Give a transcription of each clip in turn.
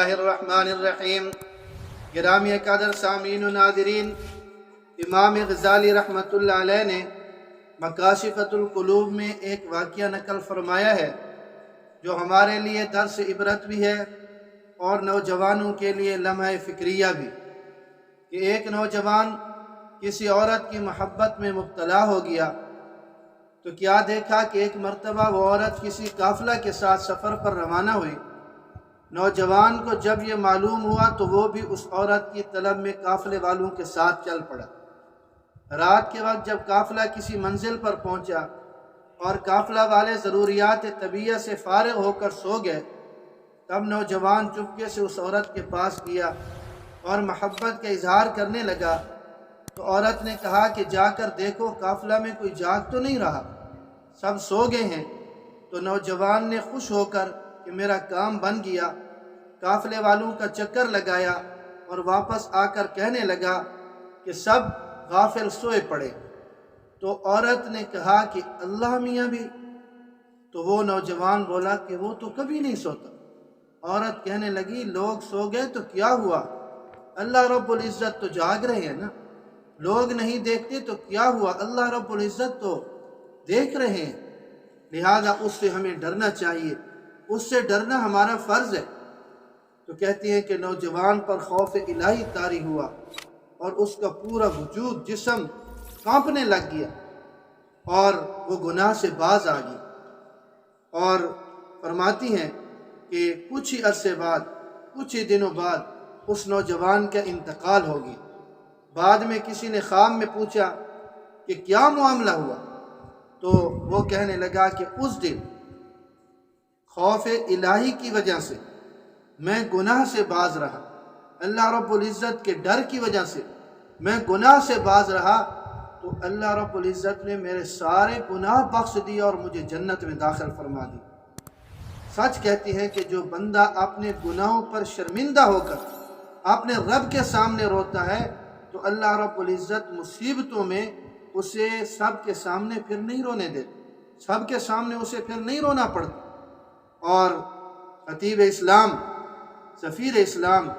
اللہ الرحمن الرحیم۔ گرامی قدر سامعین و ناظرین، امام غزالی رحمۃ اللہ علیہ نے مکاشفۃ القلوب میں ایک واقعہ نقل فرمایا ہے جو ہمارے لیے درس عبرت بھی ہے اور نوجوانوں کے لیے لمحہ فکریہ بھی، کہ ایک نوجوان کسی عورت کی محبت میں مبتلا ہو گیا تو کیا دیکھا کہ ایک مرتبہ وہ عورت کسی قافلہ کے ساتھ سفر پر روانہ ہوئی۔ نوجوان کو جب یہ معلوم ہوا تو وہ بھی اس عورت کی طلب میں قافلے والوں کے ساتھ چل پڑا۔ رات کے وقت جب قافلہ کسی منزل پر پہنچا اور قافلہ والے ضروریات طبیعیہ سے فارغ ہو کر سو گئے، تب نوجوان چپکے سے اس عورت کے پاس گیا اور محبت کا اظہار کرنے لگا۔ تو عورت نے کہا کہ جا کر دیکھو قافلہ میں کوئی جاگ تو نہیں رہا، سب سو گئے ہیں۔ تو نوجوان نے خوش ہو کر کہ میرا کام بن گیا، قافلے والوں کا چکر لگایا اور واپس آ کر کہنے لگا کہ سب غافل سوئے پڑے۔ تو عورت نے کہا کہ اللہ میاں بھی؟ تو وہ نوجوان بولا کہ وہ تو کبھی نہیں سوتا۔ عورت کہنے لگی لوگ سو گئے تو کیا ہوا، اللہ رب العزت تو جاگ رہے ہیں نا، لوگ نہیں دیکھتے تو کیا ہوا، اللہ رب العزت تو دیکھ رہے ہیں، لہذا اس سے ہمیں ڈرنا چاہیے، اس سے ڈرنا ہمارا فرض ہے۔ تو کہتی ہیں کہ نوجوان پر خوف الہی طاری ہوا اور اس کا پورا وجود جسم کانپنے لگ گیا اور وہ گناہ سے باز آ گئی۔ اور فرماتی ہیں کہ کچھ ہی عرصے بعد، کچھ ہی دنوں بعد اس نوجوان کا انتقال ہو گیا۔ بعد میں کسی نے خواب میں پوچھا کہ کیا معاملہ ہوا، تو وہ کہنے لگا کہ اس دن خوف الہی کی وجہ سے میں گناہ سے باز رہا، اللہ رب العزت کے ڈر کی وجہ سے میں گناہ سے باز رہا، تو اللہ رب العزت نے میرے سارے گناہ بخش دیے اور مجھے جنت میں داخل فرما دی۔ سچ کہتی ہے کہ جو بندہ اپنے گناہوں پر شرمندہ ہو کر اپنے رب کے سامنے روتا ہے تو اللہ رب العزت مصیبتوں میں اسے سب کے سامنے پھر نہیں رونے دیتے، سب کے سامنے اسے پھر نہیں رونا پڑتا۔ اور خطیب اسلام، سفیر اسلام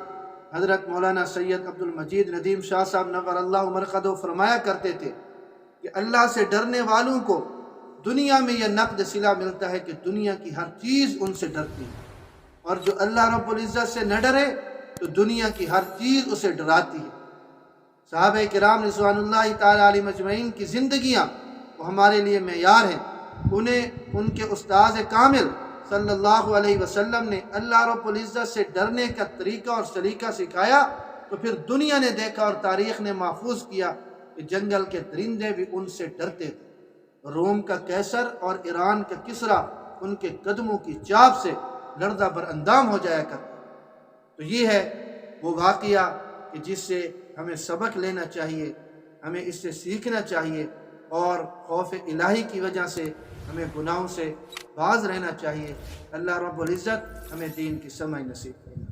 حضرت مولانا سید عبد المجید ندیم شاہ صاحب نور اللہ مرقدہ فرمایا کرتے تھے کہ اللہ سے ڈرنے والوں کو دنیا میں یہ نقد صلہ ملتا ہے کہ دنیا کی ہر چیز ان سے ڈرتی ہے، اور جو اللہ رب العزت سے نہ ڈرے تو دنیا کی ہر چیز اسے ڈراتی ہے۔ صحابہ کرام رضوان اللہ تعالی علیہ مجمعین کی زندگیاں وہ ہمارے لیے معیار ہیں۔ انہیں ان کے استاذ کامل صلی اللہ علیہ وسلم نے اللہ رب العزت سے ڈرنے کا طریقہ اور سلیقہ سکھایا، تو پھر دنیا نے دیکھا اور تاریخ نے محفوظ کیا کہ جنگل کے درندے بھی ان سے ڈرتے تھے۔ روم کا قیصر اور ایران کا کسریٰ ان کے قدموں کی چاپ سے لرزہ بر اندام ہو جایا کرتا۔ تو یہ ہے وہ واقعہ کہ جس سے ہمیں سبق لینا چاہیے، ہمیں اس سے سیکھنا چاہیے، اور خوف الہی کی وجہ سے ہمیں گناہوں سے باز رہنا چاہیے۔ اللہ رب العزت ہمیں دین کی سمجھ نصیب کرے۔